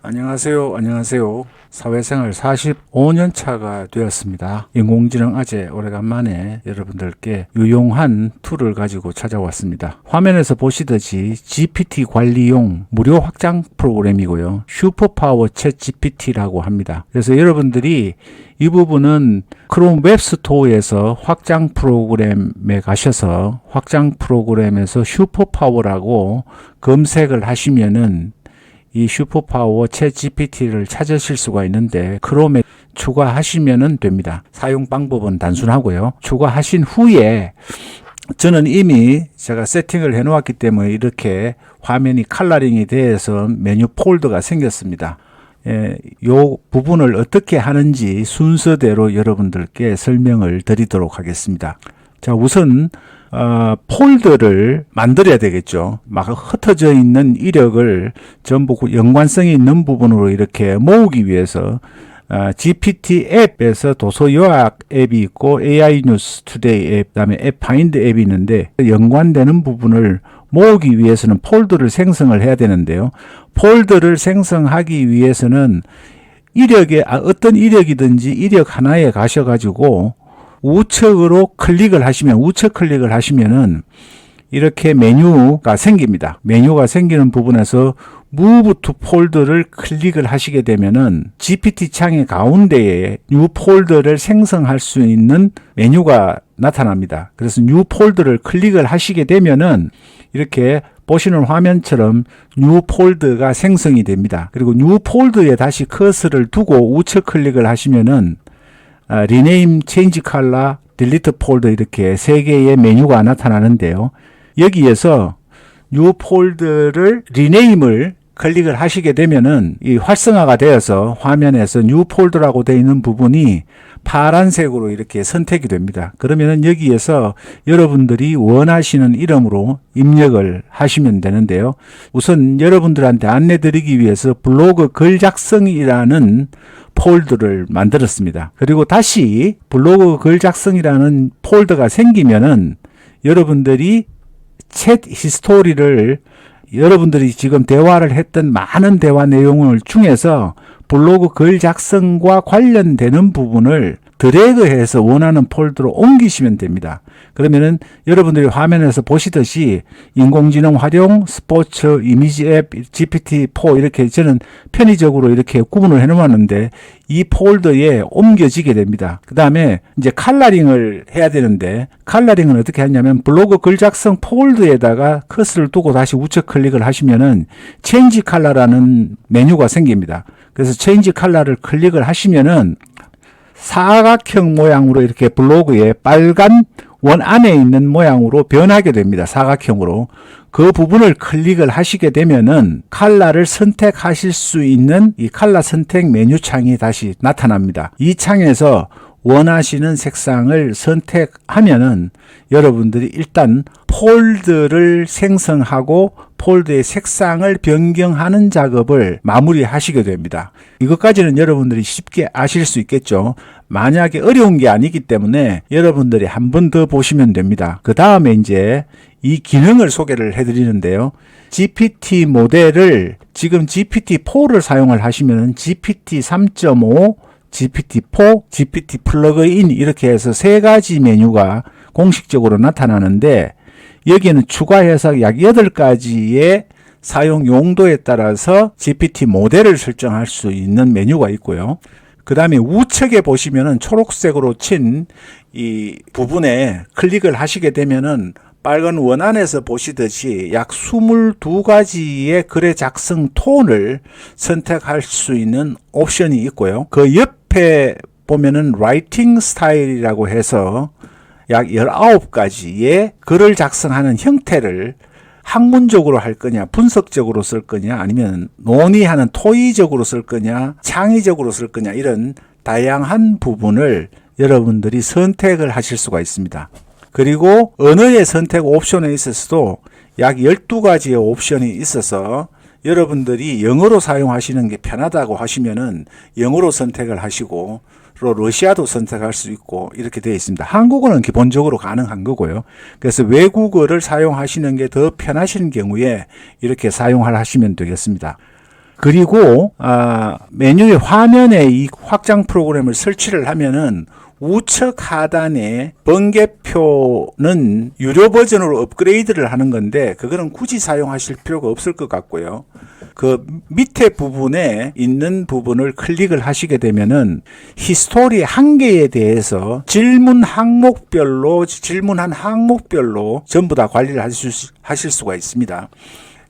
안녕하세요. 안녕하세요. 사회생활 45년 차가 되었습니다. 인공지능 아재 오래간만에 여러분들께 유용한 툴을 가지고 찾아왔습니다. 화면에서 보시듯이 GPT 관리용 무료 확장 프로그램이고요. 슈퍼파워 챗 GPT라고 합니다. 그래서 여러분들이 이 부분은 크롬 웹스토어에서 확장 프로그램에 가셔서 확장 프로그램에서 슈퍼파워라고 검색을 하시면은 이 슈퍼파워 챗 GPT를 찾으실 수가 있는데 크롬에 추가하시면 됩니다. 사용 방법은 단순하고요. 추가하신 후에 저는 이미 제가 세팅을 해 놓았기 때문에 이렇게 화면이 컬러링이 돼서 메뉴 폴더가 생겼습니다. 이 부분을 어떻게 하는지 순서대로 여러분들께 설명을 드리도록 하겠습니다. 자, 우선 폴더를 만들어야 되겠죠. 막 흩어져 있는 이력을 전부 연관성이 있는 부분으로 이렇게 모으기 위해서 GPT 앱에서 도서 요약 앱이 있고 AI 뉴스 투데이 앱, 그다음에 앱 파인드 앱이 있는데 연관되는 부분을 모으기 위해서는 폴더를 생성을 해야 되는데요. 폴더를 생성하기 위해서는 이력에 어떤 이력이든지 이력 하나에 가셔가지고 우측으로 클릭을 하시면 우측 클릭을 하시면은 이렇게 메뉴가 생깁니다. 메뉴가 생기는 부분에서 Move to 폴더를 클릭을 하시게 되면은 GPT 창의 가운데에 뉴 폴더를 생성할 수 있는 메뉴가 나타납니다. 그래서 뉴 폴더를 클릭을 하시게 되면은 이렇게 보시는 화면처럼 뉴 폴더가 생성이 됩니다. 그리고 뉴 폴더에 다시 커서를 두고 우측 클릭을 하시면은 리네임, 체인지 컬러, 딜리트 폴더 이렇게 세 개의 메뉴가 나타나는데요. 여기에서 뉴 폴더를 리네임을 클릭을 하시게 되면은 이 활성화가 되어서 화면에서 뉴 폴더라고 되어 있는 부분이 파란색으로 이렇게 선택이 됩니다. 그러면은 여기에서 여러분들이 원하시는 이름으로 입력을 하시면 되는데요. 우선 여러분들한테 안내 드리기 위해서 블로그 글 작성이라는 폴더를 만들었습니다. 그리고 다시 블로그 글 작성이라는 폴더가 생기면은 여러분들이 챗 히스토리를 여러분들이 지금 대화를 했던 많은 대화 내용을 중에서 블로그 글 작성과 관련되는 부분을 드래그해서 원하는 폴더로 옮기시면 됩니다. 그러면은 여러분들이 화면에서 보시듯이 인공지능 활용, 스포츠, 이미지 앱, GPT-4 이렇게 저는 편의적으로 이렇게 구분을 해 놓았는데 이 폴더에 옮겨지게 됩니다. 그 다음에 이제 컬러링을 해야 되는데 컬러링은 어떻게 하냐면 블로그 글 작성 폴더에다가 커서를 두고 다시 우측 클릭을 하시면은 체인지 컬러라는 메뉴가 생깁니다. 그래서 체인지 컬러를 클릭을 하시면은 사각형 모양으로 이렇게 블로그에 빨간 원 안에 있는 모양으로 변하게 됩니다. 사각형으로. 그 부분을 클릭을 하시게 되면은 컬러를 선택하실 수 있는 이 컬러 선택 메뉴 창이 다시 나타납니다. 이 창에서 원하시는 색상을 선택하면은 여러분들이 일단 폴더를 생성하고 폴더의 색상을 변경하는 작업을 마무리하시게 됩니다. 이것까지는 여러분들이 쉽게 아실 수 있겠죠. 만약에 어려운 게 아니기 때문에 여러분들이 한 번 더 보시면 됩니다. 그 다음에 이제 이 기능을 소개를 해드리는데요. GPT 모델을 지금 GPT-4를 사용을 하시면 GPT 3.5, GPT-4, GPT 플러그인 이렇게 해서 세 가지 메뉴가 공식적으로 나타나는데 여기에는 추가해서 약 8가지의 사용 용도에 따라서 GPT 모델을 설정할 수 있는 메뉴가 있고요. 그 다음에 우측에 보시면은 초록색으로 친 이 부분에 클릭을 하시게 되면은 빨간 원 안에서 보시듯이 약 22가지의 글의 작성 톤을 선택할 수 있는 옵션이 있고요. 그 옆에 보면은 라이팅 스타일이라고 해서 약 19가지의 글을 작성하는 형태를 학문적으로 할 거냐, 분석적으로 쓸 거냐, 아니면 논의하는 토의적으로 쓸 거냐, 창의적으로 쓸 거냐 이런 다양한 부분을 여러분들이 선택을 하실 수가 있습니다. 그리고 언어의 선택 옵션에 있어서도 약 12가지의 옵션이 있어서 여러분들이 영어로 사용하시는 게 편하다고 하시면은 영어로 선택을 하시고 러시아도 선택할 수 있고 이렇게 되어 있습니다. 한국어는 기본적으로 가능한 거고요. 그래서 외국어를 사용하시는 게 더 편하신 경우에 이렇게 사용을 하시면 되겠습니다. 그리고 메뉴의 화면에 이 확장 프로그램을 설치를 하면은 우측 하단에 번개표는 유료 버전으로 업그레이드를 하는 건데 그거는 굳이 사용하실 필요가 없을 것 같고요. 그 밑에 부분에 있는 부분을 클릭을 하시게 되면은 히스토리 한 개에 대해서 질문한 항목별로 전부 다 관리를 하실 수가 있습니다.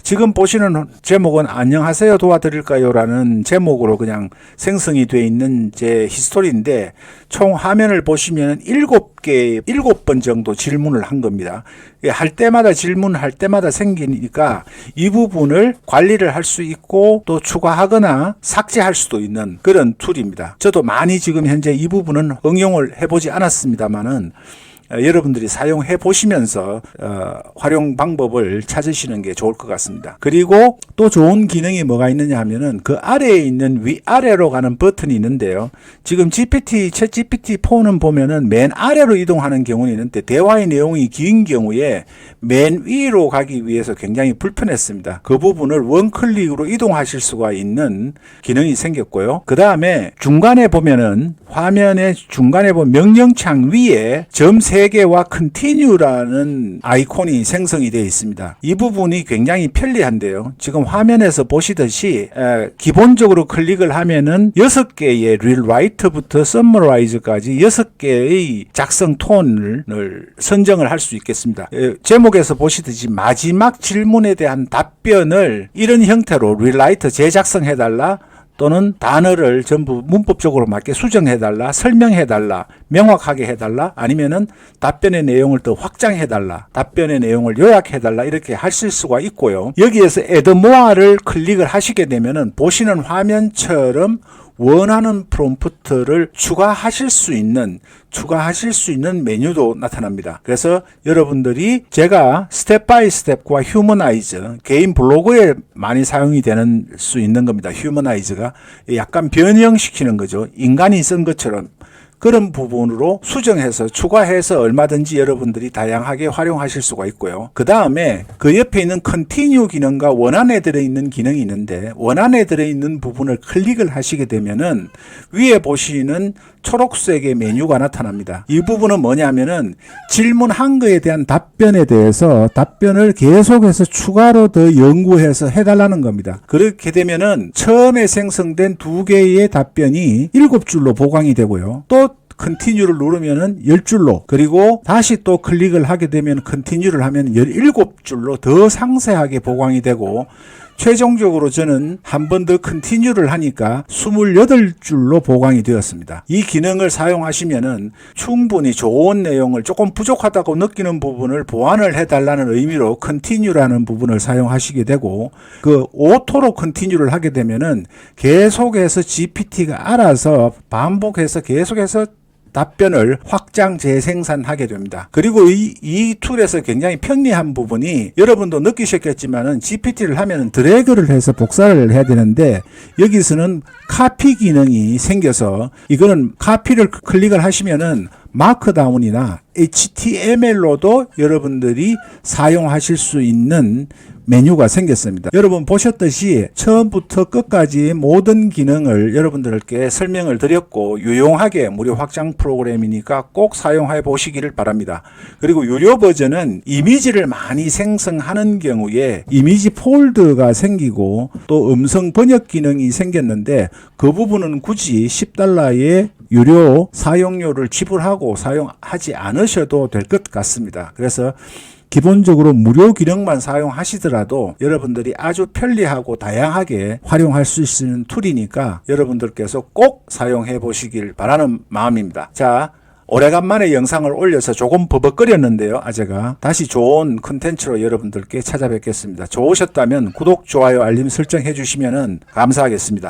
지금 보시는 제목은 안녕하세요 도와드릴까요? 라는 제목으로 그냥 생성이 되어 있는 제 히스토리인데 총 화면을 보시면 7번 정도 질문을 한 겁니다. 할 때마다 질문할 때마다 생기니까 이 부분을 관리를 할 수 있고 또 추가하거나 삭제할 수도 있는 그런 툴입니다. 저도 많이 지금 현재 이 부분은 응용을 해보지 않았습니다만은 여러분들이 사용해 보시면서 활용 방법을 찾으시는 게 좋을 것 같습니다. 그리고 또 좋은 기능이 뭐가 있느냐 하면은 그 아래에 있는 위아래로 가는 버튼이 있는데요. 지금 챗GPT4는 보면은 맨 아래로 이동하는 경우는 있는데 대화의 내용이 긴 경우에 맨 위로 가기 위해서 굉장히 불편했습니다. 그 부분을 원클릭으로 이동하실 수가 있는 기능이 생겼고요. 그 다음에 중간에 보면은 화면의 중간에 보면 명령창 위에 점 3개와 Continue라는 아이콘이 생성이 되어 있습니다. 이 부분이 굉장히 편리한데요. 지금 화면에서 보시듯이 기본적으로 클릭을 하면은 6개의 Rewrite부터 Summarize까지 6개의 작성 톤을 선정을 할 수 있겠습니다. 제목에서 보시듯이 마지막 질문에 대한 답변을 이런 형태로 Rewrite 재작성해달라 또는 단어를 전부 문법적으로 맞게 수정해달라, 설명해달라, 명확하게 해달라, 아니면은 답변의 내용을 더 확장해달라, 답변의 내용을 요약해달라 이렇게 하실 수가 있고요. 여기에서 Add More를 클릭을 하시게 되면은 보시는 화면처럼 원하는 프롬프트를 추가하실 수 있는 메뉴도 나타납니다. 그래서 여러분들이 제가 스텝 바이 스텝과 휴머나이즈, 개인 블로그에 많이 사용이 되는 수 있는 겁니다. 휴머나이즈가 약간 변형시키는 거죠. 인간이 쓴 것처럼 그런 부분으로 수정해서 추가해서 얼마든지 여러분들이 다양하게 활용하실 수가 있고요. 그 다음에 그 옆에 있는 Continue 기능과 원안에 들어있는 기능이 있는데 원안에 들어있는 부분을 클릭을 하시게 되면은 위에 보시는 초록색의 메뉴가 나타납니다. 이 부분은 뭐냐면은 질문한 거에 대한 답변에 대해서 답변을 계속해서 추가로 더 연구해서 해달라는 겁니다. 그렇게 되면은 처음에 생성된 2개의 답변이 7줄로 보강이 되고요. 또 Continue를 누르면은 10줄로 그리고 다시 또 클릭을 하게 되면 Continue를 하면 17줄로 더 상세하게 보강이 되고 최종적으로 저는 한 번 더 Continue를 하니까 28줄로 보강이 되었습니다. 이 기능을 사용하시면은 충분히 좋은 내용을 조금 부족하다고 느끼는 부분을 보완을 해달라는 의미로 Continue라는 부분을 사용하시게 되고 그 오토로 Continue를 하게 되면은 계속해서 GPT가 알아서 반복해서 계속해서 답변을 확장 재생산하게 됩니다. 그리고 이 툴에서 굉장히 편리한 부분이 여러분도 느끼셨겠지만은 GPT를 하면은 드래그를 해서 복사를 해야 되는데 여기서는 카피 기능이 생겨서 이거는 카피를 클릭을 하시면은 마크다운이나 HTML로도 여러분들이 사용하실 수 있는 메뉴가 생겼습니다. 여러분 보셨듯이 처음부터 끝까지 모든 기능을 여러분들께 설명을 드렸고 유용하게 무료 확장 프로그램이니까 꼭 사용해 보시기를 바랍니다. 그리고 유료 버전은 이미지를 많이 생성하는 경우에 이미지 폴더가 생기고 또 음성 번역 기능이 생겼는데 그 부분은 굳이 $10의 유료 사용료를 지불하고 사용하지 않으셔도 될 것 같습니다. 그래서 기본적으로 무료 기능만 사용하시더라도 여러분들이 아주 편리하고 다양하게 활용할 수 있는 툴이니까 여러분들께서 꼭 사용해 보시길 바라는 마음입니다. 자, 오래간만에 영상을 올려서 조금 버벅거렸는데요. 제가 다시 좋은 컨텐츠로 여러분들께 찾아뵙겠습니다. 좋으셨다면 구독, 좋아요, 알림 설정해 주시면 감사하겠습니다.